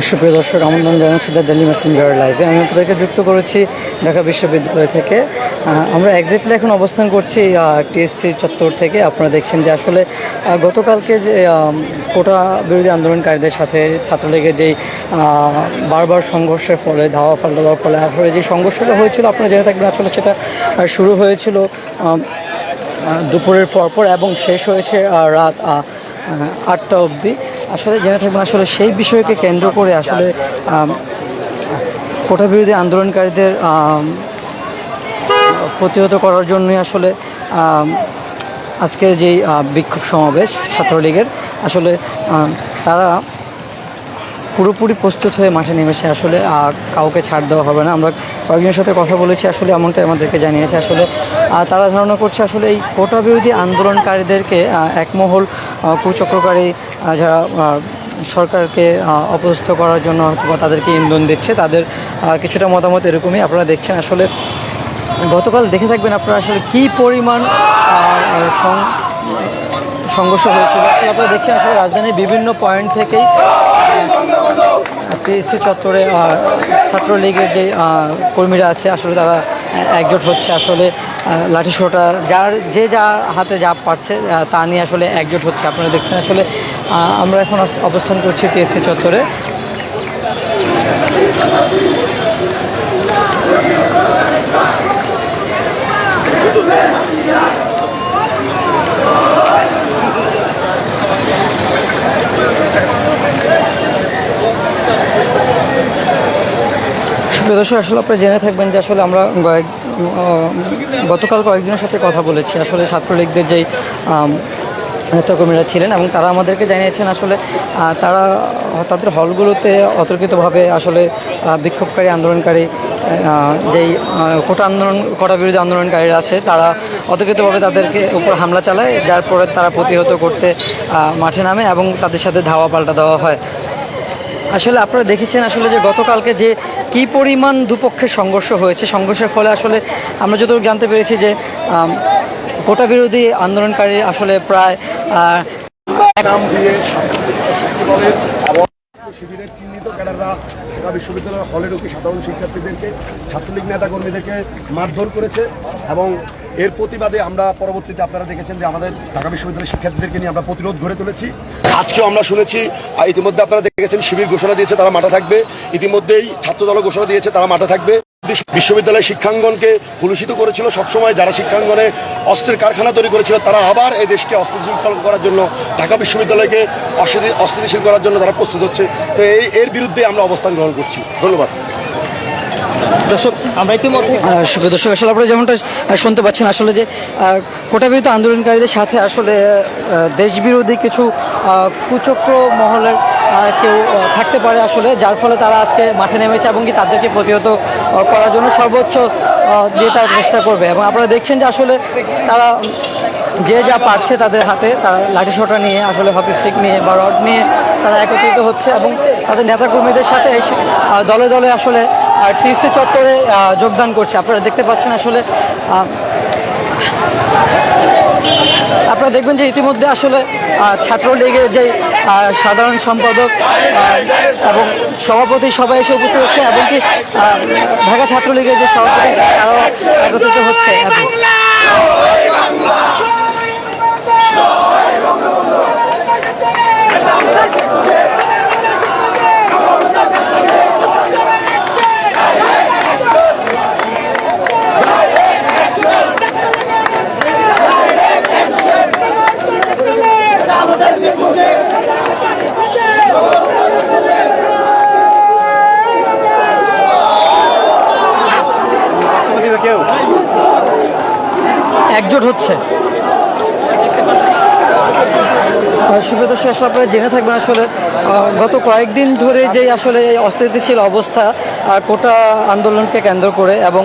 সুপ্রিয় দর্শক, আমন্ত্রণ জানাচ্ছি দ্য ডেইলি মেসেঞ্জার লাইভে। আমি আপনাদেরকে যুক্ত করেছি ঢাকা বিশ্ববিদ্যালয় থেকে। আমরা এক্স্যাক্টলি এখন অবস্থান করছি টিএসসি চত্বর থেকে। আপনারা দেখছেন যে আসলে গতকালকে যে কোটা বিরোধী আন্দোলনকারীদের সাথে ছাত্রলীগের যেই বারবার সংঘর্ষের ফলে ধাওয়া পাল্টা দেওয়ার ফলে আসলে যে সংঘর্ষটা হয়েছিল আপনারা জেনে থাকবেন। আসলে সেটা শুরু হয়েছিল দুপুরের পরপর এবং শেষ হয়েছে রাত 8টা অবধি। আসলে জেনে থাকবেন আসলে সেই বিষয়কে কেন্দ্র করে আসলে কোটা বিরোধী আন্দোলনকারীদের প্রতিহত করার জন্যই আসলে আজকের যেই বিক্ষোভ সমাবেশ ছাত্রলীগের, আসলে তারা পুরোপুরি প্রস্তুত হয়ে মাঠে নেমেছে। আসলে কাউকে ছাড় দেওয়া হবে না। আমরা কয়েকজনের সাথে কথা বলেছি, আসলে এমনটাই আমাদেরকে জানিয়েছে। আসলে তারা ধারণা করছে আসলে এই কোটা বিরোধী আন্দোলনকারীদেরকে একমহল কুচক্রকারী যারা সরকারকে অপদস্থ করার জন্য অথবা তাদেরকে ইন্ধন দিচ্ছে, তাদের কিছুটা মতামত এরকমই। আপনারা দেখছেন আসলে গতকাল দেখে থাকবেন আপনারা আসলে কী পরিমাণ সংঘর্ষ হয়েছিল। আপনারা দেখছেন আসলে রাজধানীর বিভিন্ন পয়েন্ট থেকেই টিএসসি চত্বরে ছাত্রলীগের যে কর্মীরা আছে আসলে তারা একজোট হচ্ছে। আসলে লাঠি সোটা যার হাতে যা পারছে তা নিয়ে আসলে একজোট হচ্ছে। আপনারা দেখছেন আসলে আমরা এখন অবস্থান করছি টিএসসি চত্বরে। দর্শক, আসলে আপনারা জেনে থাকবেন যে আসলে আমরা গতকাল কয়েকজনের সাথে কথা বলেছি। আসলে ছাত্রলীগদের যেই নেতাকর্মীরা ছিলেন এবং তারা আমাদেরকে জানিয়েছেন আসলে তারা তাদের হলগুলোতে অতর্কিতভাবে আসলে বিক্ষোভকারী আন্দোলনকারী যেই কোটা বিরোধী আন্দোলনকারীরা আছে তারা অতর্কিতভাবে তাদেরকে উপর হামলা চালায়, যার পরে তারা প্রতিহত করতে মাঠে নামে এবং তাদের সাথে ধাওয়া পাল্টা দেওয়া হয়। আসলে আপনারা দেখেছেন আসলে যে গতকালকে যে কী পরিমাণ দুপক্ষের সংঘর্ষ হয়েছে, সংঘর্ষের ফলে আসলে আমরা যতটুকু জানতে পেরেছি যে কোটা বিরোধী আন্দোলনকারী আসলে প্রায় শিবিরের চিহ্নিত ক্যাডাররা ঢাকা বিশ্ববিদ্যালয়ের হলে ঢুকে সাধারণ শিক্ষার্থীদেরকে, ছাত্রলীগ নেতাকর্মীদেরকে মারধর করেছে এবং এর প্রতিবাদে আমরা পরবর্তীতে আপনারা দেখেছেন যে আমাদের ঢাকা বিশ্ববিদ্যালয়ের শিক্ষার্থীদেরকে নিয়ে আমরা প্রতিরোধ গড়ে তুলেছি। আজকেও আমরা শুনেছি, ইতিমধ্যে আপনারা দেখেছেন শিবির ঘোষণা দিয়েছে তারা মাঠে থাকবে, ইতিমধ্যেই ছাত্রদলও ঘোষণা দিয়েছে তারা মাঠে থাকবে। বিশ্ববিদ্যালয়ের শিক্ষাঙ্গনকে কলুষিত করেছিল সবসময় যারা শিক্ষাঙ্গনে অস্ত্রের কারখানা তৈরি করেছিল, তারা আবার এই দেশকে অস্থিতিশীল করার জন্য, ঢাকা বিশ্ববিদ্যালয়কে অস্থিতিশীল করার জন্য তারা প্রস্তুত হচ্ছে। তো এর বিরুদ্ধে আমরা অবস্থান গ্রহণ করছি। ধন্যবাদ। দর্শক, আমরা ইতিমধ্যে দর্শক আসলে আপনারা যেমনটা শুনতে পাচ্ছেন আসলে যে কোটা বিরোধী আন্দোলনকারীদের সাথে আসলে দেশবিরোধী কিছু কুচক্র মহলের কেউ থাকতে পারে আসলে, যার ফলে তারা আজকে মাঠে নেমেছে এবং কি তাদেরকে প্রতিহত করার জন্য সর্বোচ্চ দিয়ে তারা চেষ্টা করবে। এবং আপনারা দেখছেন যে আসলে তারা যে যা পারছে তাদের হাতে, তারা লাঠি সোটা নিয়ে আসলে হকি স্টিক নিয়ে বা রড নিয়ে তারা একত্রিত হচ্ছে এবং তাদের নেতাকর্মীদের সাথে দলে দলে আসলে টিএসসি চত্বরে যোগদান করছে। আপনারা দেখতে পাচ্ছেন আসলে আপনারা দেখবেন যে ইতিমধ্যে আসলে ছাত্রলীগের যে সাধারণ সম্পাদক এবং সভাপতি সবাই এসে উপস্থিত হচ্ছে এবং কি ঢাকা ছাত্রলীগের যে সভাপতি তারাও একত্রিত হচ্ছে। একজোট হচ্ছে। সুব্রত শেষ আপনারা জেনে থাকবেন আসলে গত কয়েকদিন ধরে যে আসলে অস্থিতিশীল অবস্থা কোটা আন্দোলনকে কেন্দ্র করে, এবং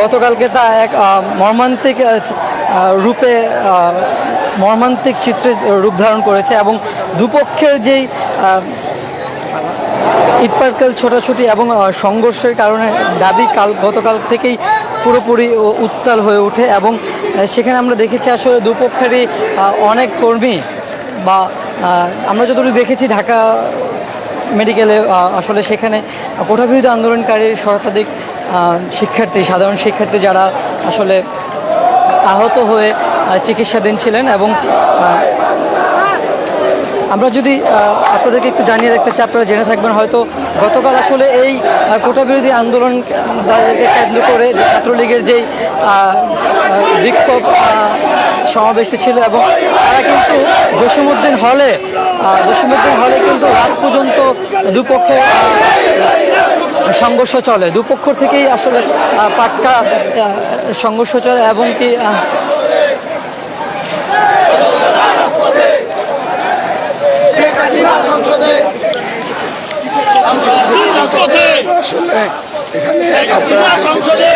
গতকালকে তা এক মর্মান্তিক চিত্রে রূপ ধারণ করেছে এবং দুপক্ষের যেই ইটপাটকেল ছোটাছুটি এবং সংঘর্ষের কারণে দাবি গতকাল থেকেই পুরোপুরি উত্তাল হয়ে ওঠে এবং সেখানে আমরা দেখেছি আসলে দুপক্ষেরই অনেক কর্মী বা আমরা যতটুকু দেখেছি ঢাকা মেডিকেলে আসলে সেখানে কোটাবিরোধী আন্দোলনকারীর শতাধিক শিক্ষার্থী, সাধারণ শিক্ষার্থী যারা আসলে আহত হয়ে চিকিৎসাধীন ছিলেন। এবং আমরা যদি আপনাদেরকে একটু জানিয়ে রাখতে চাই, আপনারা জেনে থাকবেন হয়তো গতকাল আসলে এই কোটাবিরোধী আন্দোলন কেন্দ্র করে ছাত্রলীগের যেই বিক্ষোভ সমাবেশটি ছিল, এবং তারা কিন্তু জসীমউদ্দিন হলে কিন্তু রাত পর্যন্ত দুপক্ষে সংঘর্ষ চলে। দুপক্ষ থেকেই আসলে পাটকা সংঘর্ষ চলে এবং কি আসলে এখানে আপনারা দেখেছেন যে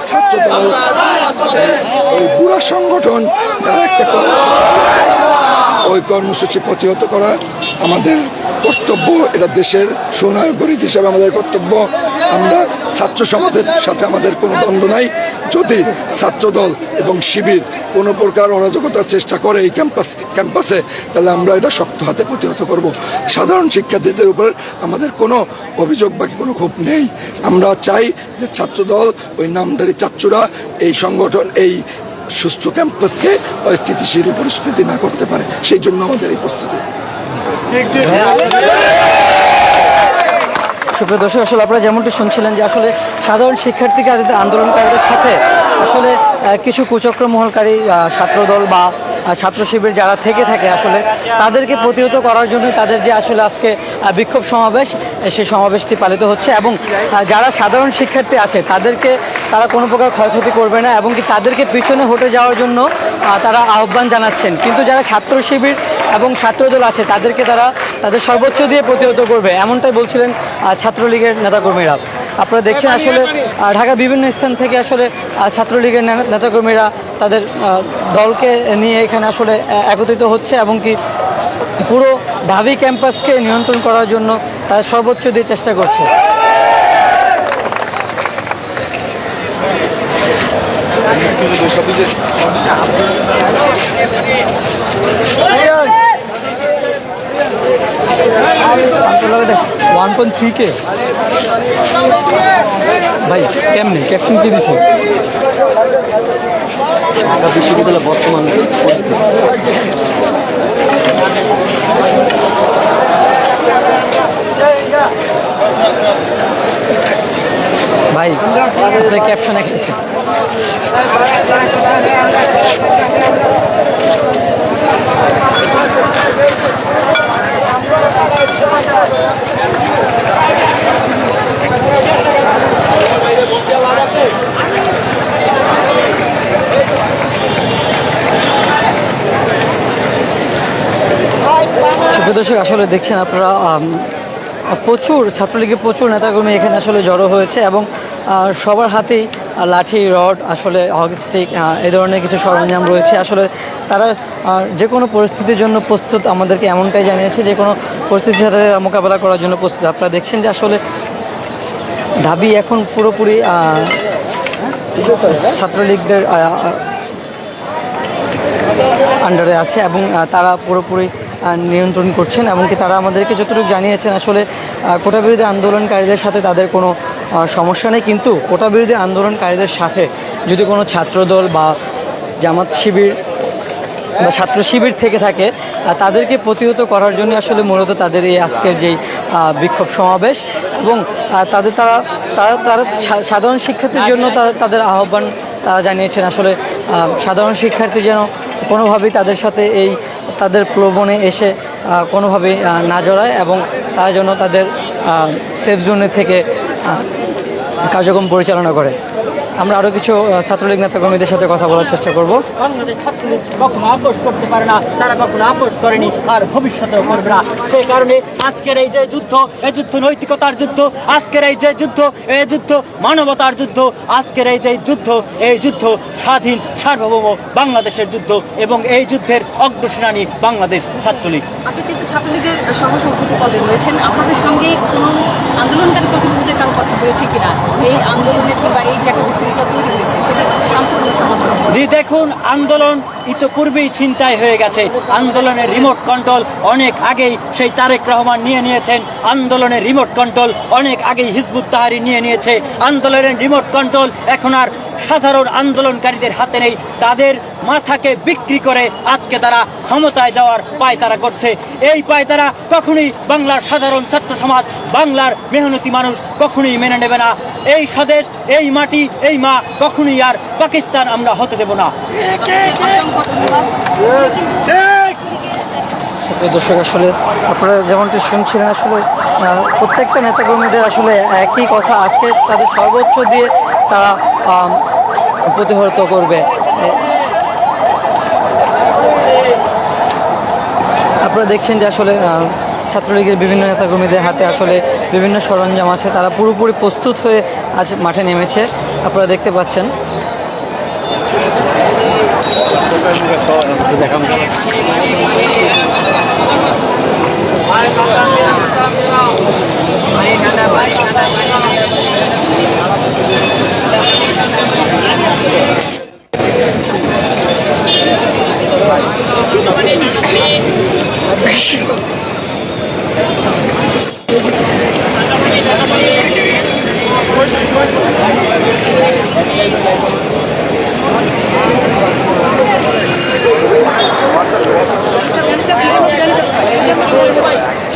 ছাত্রদল ওই বুড়া সংগঠন তারা একটা ওই কর্মসূচি প্রতিহত করা আমাদের কর্তব্য। এটা দেশের সুনাগরিক হিসাবে আমাদের কর্তব্য। আমরা ছাত্র সমাজের সাথে আমাদের কোনো দ্বন্দ্ব নাই। যদি ছাত্রদল এবং শিবির কোনো প্রকার অরাজকতার চেষ্টা করে এই ক্যাম্পাসে, তাহলে আমরা এটা শক্ত হাতে প্রতিহত করব। সাধারণ শিক্ষার্থীদের উপর আমাদের কোনো অভিযোগ বাকি কোনো ক্ষোভ নেই। আমরা চাই যে ছাত্রদল, ওই নামধারী ছাত্ররা এই সংগঠন, এই সুষ্ঠু ক্যাম্পাসকে অস্থিতিশীল পরিস্থিতি না করতে পারে, সেই জন্য আমাদের এই প্রস্তুতি। সুপ্রিয় দর্শক, আসলে আপনারা যেমনটি শুনছিলেন যে আসলে সাধারণ শিক্ষার্থীদের আন্দোলনকারীদের সাথে আসলে কিছু কুচক্র মহলকারী ছাত্রদল বা ছাত্র শিবির যারা থেকে থাকে আসলে তাদেরকে প্রতিহত করার জন্য তাদের যে আসলে আজকে বিক্ষোভ সমাবেশ, সেই সমাবেশটি পালিত হচ্ছে। এবং যারা সাধারণ শিক্ষার্থী আছে তাদেরকে তারা কোনো প্রকার ক্ষয়ক্ষতি করবে না এবং কি তাদেরকে পিছনে হটে যাওয়ার জন্য তারা আহ্বান জানাচ্ছেন। কিন্তু যারা ছাত্র শিবির এবং ছাত্রদল আছে তাদেরকে তারা তাদের সর্বোচ্চ দিয়ে প্রতিহত করবে, এমনটাই বলছিলেন ছাত্রলীগের নেতাকর্মীরা। আপনারা দেখছেন আসলে ঢাকার বিভিন্ন স্থান থেকে আসলে ছাত্রলীগের নেতাকর্মীরা তাদের দলকে নিয়ে এখানে আসলে একত্রিত হচ্ছে এবং কি পুরো ঢাবি ক্যাম্পাসকে নিয়ন্ত্রণ করার জন্য তারা সর্বোচ্চ দিয়ে চেষ্টা করছে। $1.3K ভাই কেমনি ক্যাপশন কি দিছে? ঢাকা বিশ্ববিদ্যালয়ের বর্তমান পরিস্থিতি। ভাই আপনার ক্যাপশনে খেয়েছে। দর্শক, আসলে দেখছেন আপনারা প্রচুর ছাত্রলীগের প্রচুর নেতাকর্মী এখানে আসলে জড়ো হয়েছে এবং সবার হাতেই লাঠি, রড, আসলে হকি স্টিক এই ধরনের কিছু সরঞ্জাম রয়েছে। আসলে তারা যে কোনো পরিস্থিতির জন্য প্রস্তুত, আমাদেরকে এমনটাই জানিয়েছে যে কোনো পরিস্থিতির সাথে মোকাবেলা করার জন্য প্রস্তুত। আপনারা দেখছেন যে আসলে ঢাবি এখন পুরোপুরি ছাত্রলীগদের আন্ডারে আছে এবং তারা পুরোপুরি নিয়ন্ত্রণ করছেন। এমনকি তারা আমাদেরকে যতটুকু জানিয়েছেন আসলে কোটাবিরোধী আন্দোলনকারীদের সাথে তাদের কোনো সমস্যা নেই, কিন্তু কোটাবিরোধী আন্দোলনকারীদের সাথে যদি কোনো ছাত্রদল বা জামাত শিবির বা ছাত্র শিবির থেকে থাকে তাদেরকে প্রতিহত করার জন্য আসলে মূলত তাদের এই আজকের যেই বিক্ষোভ সমাবেশ এবং তারা সাধারণ শিক্ষার্থীর জন্য তাদের আহ্বান জানিয়েছেন। আসলে সাধারণ শিক্ষার্থী যেন কোনোভাবেই তাদের সাথে তাদের প্রলোভনে এসে কোনোভাবেই না জড়ায় এবং তারা যেন তাদের সেফ জোনে থেকে কার্যক্রম পরিচালনা করে। আমরা আরও কিছু ছাত্রলীগ নেতাকর্মীদের সাথে কথা বলার চেষ্টা করব। কখনো আপোষ করতে পারে না, তারা কখনো আপোষ করেনি আর ভবিষ্যতেও করবে না। সেই কারণে আজকের এই যে যুদ্ধ, এই যুদ্ধ নৈতিকতার যুদ্ধ, আজকের এই যে যুদ্ধ, এই যুদ্ধ মানবতার যুদ্ধ, আজকের এই যে যুদ্ধ, এই যুদ্ধ স্বাধীন সার্বভৌম বাংলাদেশের যুদ্ধ এবং এই যুদ্ধের অগ্রসেনানী বাংলাদেশ ছাত্রলীগ। আপনি যেহেতু ছাত্রলীগের সহসভাপতি পদে রয়েছেন, আপনাদের সঙ্গে কোনো আন্দোলনকারী প্রতিনিধিদের কারো কথা হয়েছে কিনা এই আন্দোলনের বা এই যে একটা বিশৃঙ্খলা তৈরি হয়েছে সেটা শান্ত জি দেখুন, আন্দোলন ইতোপূর্বেই ছিনতাই হয়ে গেছে। আন্দোলনের রিমোট কন্ট্রোল অনেক আগেই সেই তারেক রহমান নিয়ে নিয়েছেন। আন্দোলনের রিমোট কন্ট্রোল অনেক আগেই হিজবুত তাহরীর নিয়ে নিয়েছে। আন্দোলনের রিমোট কন্ট্রোল এখন আর সাধারণ আন্দোলনকারীদের হাতে নেই। তাদের মাথাকে বিক্রি করে আজকে তারা ক্ষমতায় যাওয়ার পায়তারা করছে। এই পায়তারা কখনোই বাংলার সাধারণ ছাত্র সমাজ, বাংলার মেহনতি মানুষ কখনোই মেনে নেবে না। এই স্বদেশ, এই মাটি, এই মা কখনোই আর পাকিস্তান আমরা হতে দেব না। সুপ্রিয় দর্শক, আসলে আপনারা যেমনটি শুনছিলেন, আসলে প্রত্যেকটা নেতাকর্মীদের আসলে একই কথা, আজকে তাদের সর্বোচ্চ দিয়ে তারা প্রতিহত করবে। আপনারা দেখছেন যে আসলে ছাত্রলীগের বিভিন্ন নেতাকর্মীদের হাতে আসলে বিভিন্ন সরঞ্জাম আছে, তারা পুরোপুরি প্রস্তুত হয়ে আজ মাঠে নেমেছে, আপনারা দেখতে পাচ্ছেন।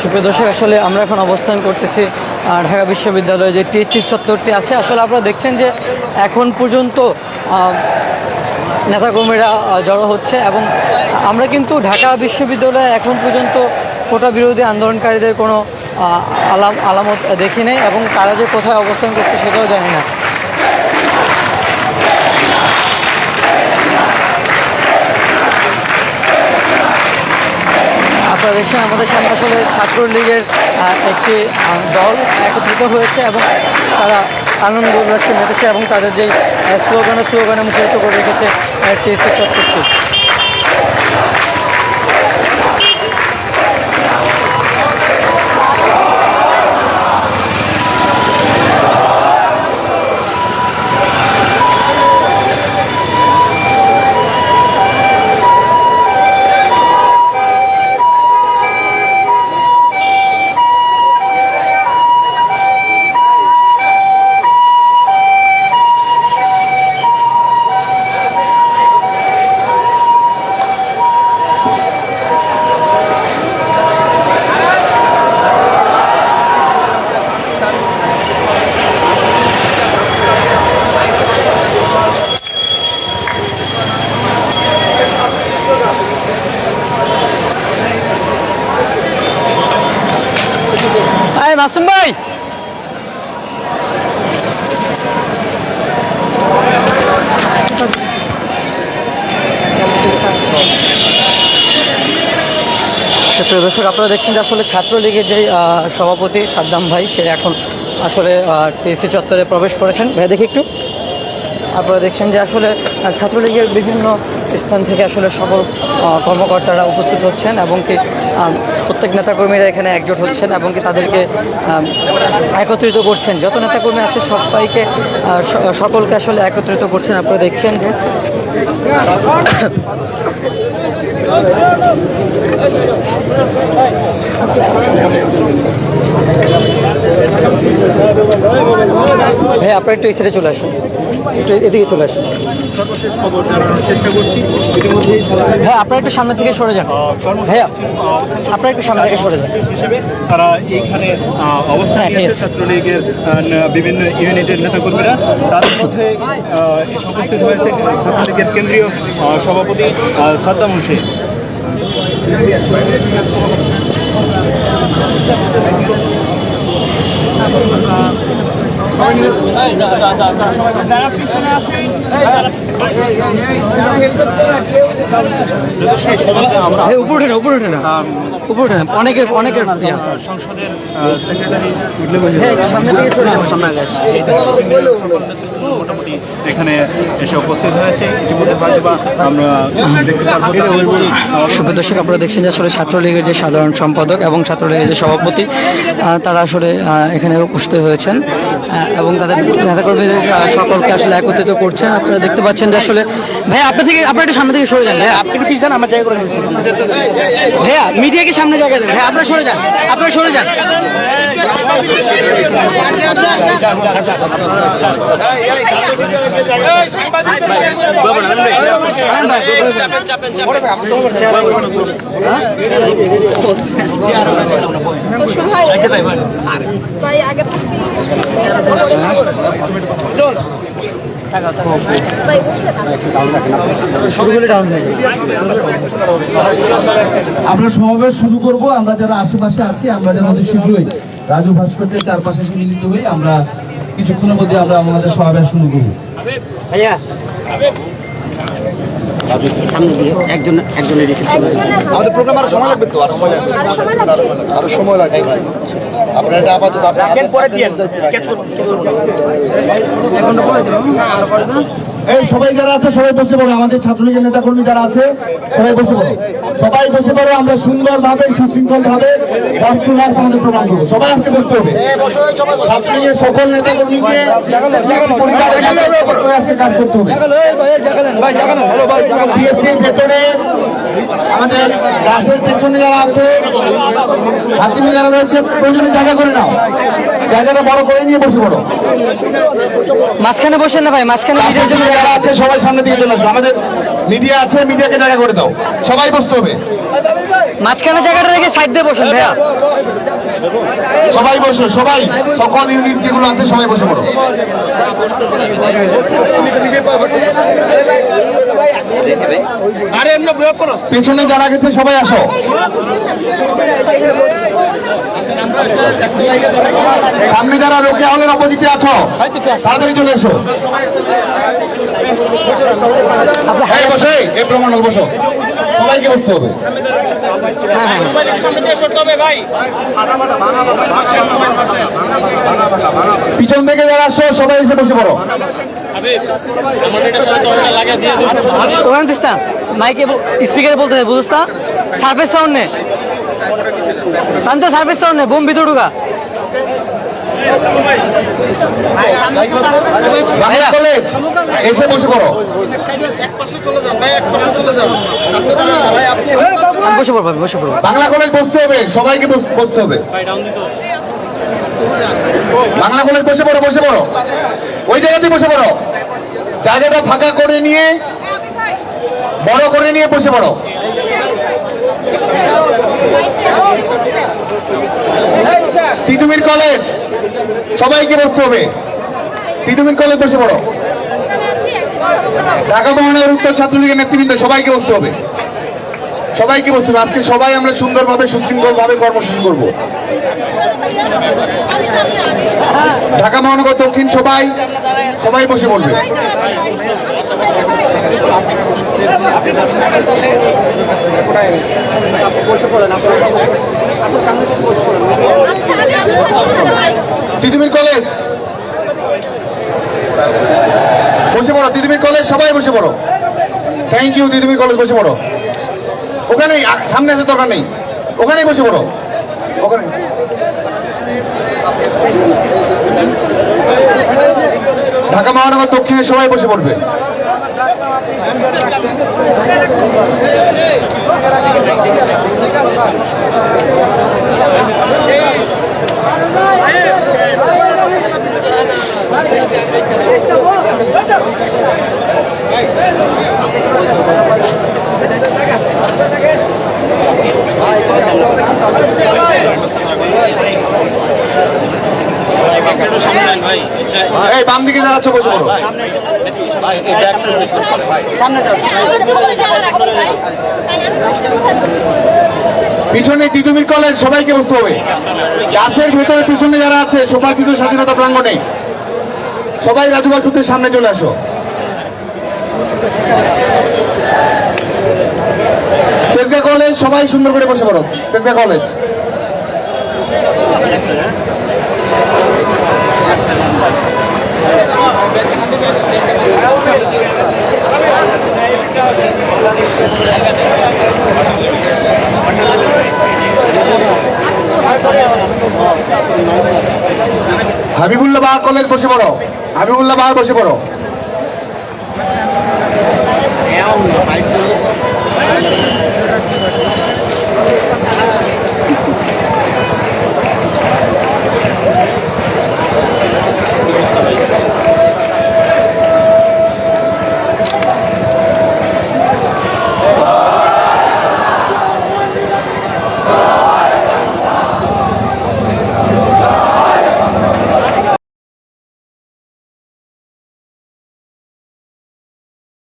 সুপ্রিয় দর্শক, আসলে আমরা এখন অবস্থান করতেছি ঢাকা বিশ্ববিদ্যালয়ে যে টিএসসি চত্বরটি আছে। আসলে আপনারা দেখছেন যে এখন পর্যন্ত নেতাকর্মীরা জড়ো হচ্ছে এবং আমরা কিন্তু ঢাকা বিশ্ববিদ্যালয়ে এখন পর্যন্ত কোটা বিরোধী আন্দোলনকারীদের কোনো আলামত দেখি নাই এবং তারা যে কোথায় অবস্থান করছে সেটাও জানি না। আপনারা দেখছেন আমাদের সামনে আসলে ছাত্রলীগের একটি দল একত্রিত হয়েছে এবং তারা আনন্দ উল্লাসে মেতেছে এবং তাদের যে স্লোগানে মুখরিত করে রেখেছে টিএসসি চত্বরটি। মাসুম ভাই, সুপ্রিয় দর্শক, আপনারা দেখছেন যে আসলে ছাত্রলীগের যে সভাপতি সাদ্দাম ভাই, সে এখন আসলে টিএসসি চত্বরে প্রবেশ করেছেন। ভাই দেখি একটু। আপনারা দেখছেন যে আসলে ছাত্রলীগের বিভিন্ন স্থান থেকে আসলে সকল কর্মকর্তারা উপস্থিত হচ্ছেন এবং কি প্রত্যেক নেতাকর্মীরা এখানে একজোট হচ্ছেন এবং কি তাদেরকে একত্রিত করছেন। যত নেতাকর্মী আছে সবাইকে সকলকে আসলে একত্রিত করছেন। আপনারা দেখছেন যে ভাই আপনারা একটু এই সাইডে চলে আসুন, একটু এদিকে চলে আসুন। হ্যাঁ, আপনারা একটু সামনে থেকে সরে যান। ভাইয়া আপনারা একটু সামনে থেকে সরে যান। তারা এইখানে অবস্থান নিয়েছে ছাত্রলীগের বিভিন্ন ইউনিটের নেতাকর্মীরা। তাদের মধ্যে এসে উপস্থিত হয়েছে ছাত্রলীগের কেন্দ্রীয় সভাপতি সাদ্দাম হোসেন। উপরে ওঠে না অনেকের সংসদের সেক্রেটারি মোটামুটি এখানে এসে উপস্থিত হয়েছে। ইতিমধ্যে হয়তোবা আমরা দেখতে পারবো। সুপ্রিয় দর্শক, আপনারা দেখছেন যে আসলে ছাত্রলীগের যে সাধারণ সম্পাদক এবং ছাত্রলীগের যে সভাপতি তারা আসলে এখানে উপস্থিত হয়েছেন এবং তাদের নেতাকর্মীদের সকলকে আসলে একত্রিত করছেন। আপনারা দেখতে পাচ্ছেন যে আসলে ভাইয়া আপনার একটু সামনে থেকে সরে যান ভাইয়া, আপনি একটু পিছান, আমার জায়গা করে নিচ্ছেন ভাইয়া, মিডিয়াকে সামনে জায়গা দেন ভাইয়া, আপনারা সরে যান, আপনারা সরে যান। আমরা সমাবেশ শুরু করব। আমরা যারা আশেপাশে আছি আমরা যেন অতি শীঘ্রই রাজু ভাস্কর্যের চারপাশে এসে মিলিত হই। আমরা কিছুক্ষণের মধ্যে আমরা আমাদের সমাবেশ শুরু করব। ভাইয়া সামনে দিয়ে একজনের রিসিভ করবে। আমাদের প্রোগ্রাম আরো সময় লাগবে তো, আরো সময় লাগবে ভাই। আপনারা এটা আপাতত রাখেন, পরে দিয়ে এই সবাই যারা আছে সবাই বসে পড়ো, আমাদের ছাত্রলীগের নেতাকর্মী যারা আছে সবাই বসে পড়ো, সবাই বসে পড়ো। আমরা সুন্দরভাবে সুশৃঙ্খল ভাবে আমাদের প্রোগ্রাম করবো। সবাই আজকে করতে হবে। ছাত্রলীগের সকল নেতাকর্মীকে আজকে কাজ করতে হবে। বিএসসির ভেতরে আমাদের গাছের পেছনে যারা আছে, হাতিমে যারা রয়েছে, প্রয়োজনে জায়গা করে নাও, জায়গাটা বড় করে নিয়ে বসে পড়ো। মাঝখানে বসেন না ভাই, মাঝখানে মিডিয়ার জন্য যারা আছে সবাই সামনের দিকে চলে আসো। আমাদের মিডিয়া আছে, মিডিয়াকে জায়গা করে দাও, সবাই বসতে হবে। মাঝখানে জায়গাটা রেখে সাইড দিয়ে বসেন ভাইয়া। সবাই বসো, সবাই সকল ইউনিট যেগুলো আছে সবাই বসে পড়ো। পেছনে যারা গেছে সবাই আসো। সামনে যারা রোকেয়া হলের অপোজিটে আছো তাড়াতাড়ি চলে এসো। এই বসে, এই প্রমাণ বসো, সবাইকে বসতে হবে। পিছন থেকে যারা আসছো সবাই এসে বসে পড়ো। ওখানে দিস না, মাইকে স্পিকারে বলতে হয়, বুঝছ না? সার্ফেস সাউন্ড নে, শান্ত সার্ফেস সাউন্ড নে, বোম ভিতরে ঢুকা। বাংলা কলেজ এসে বসে পড়ো। বসে পড়বো, বসে পড়বো। বাংলা কলেজ বসতে হবে, সবাইকে বসতে হবে। বাংলা কলেজ বসে পড়ো, বসে পড়ো, ওই জায়গাতে বসে পড়ো। জায়গাটা ফাঁকা করে নিয়ে বড় করে নিয়ে বসে পড়ো। তিতুমির কলেজ সবাইকে বসতে হবে। তিতুমির কলেজ বসে পড়ো। ঢাকা মহানগর উত্তর ছাত্রলীগের নেতৃবৃন্দ সবাইকে বসতে হবে, সবাইকে বসতে হবে। আজকে সবাই আমরা সুন্দরভাবে সুশৃঙ্খল ভাবে কর্মসূচি করব। ঢাকা মহানগর দক্ষিণ সবাই সবাই বসে পড়বে। তিতুমির কলেজ বসে পড়ো। তিতুমির কলেজ সবাই বসে পড়ো। Thank you. তিতুমির কলেজ বসে পড়ো। ওখানেই, সামনে আসার দরকার নেই, ওখানেই বসে পড়ো। ওখানে ঢাকা মহানগর দক্ষিণে সবাই বসে পড়বে। এই বাম দিকে যারা আছে বসে পড়ো। পিছনে তিতুমির কলেজ সবাইকে বসতে হবে। গাছের ভেতরে পিছনে যারা আছে সোপার্জিত স্বাধীনতা প্রাঙ্গণে সবাই রাজু ভাস্কর্যের সামনে চলে আসো। তেজগাঁ কলেজ সবাই সুন্দর করে বসে পড়ো। তেজগাঁ কলেজ হাবিবুল্লাহ বাহার কলেজ বসে পড়ো, হাবিবুল্লাহ বাহার বসে পড়ো।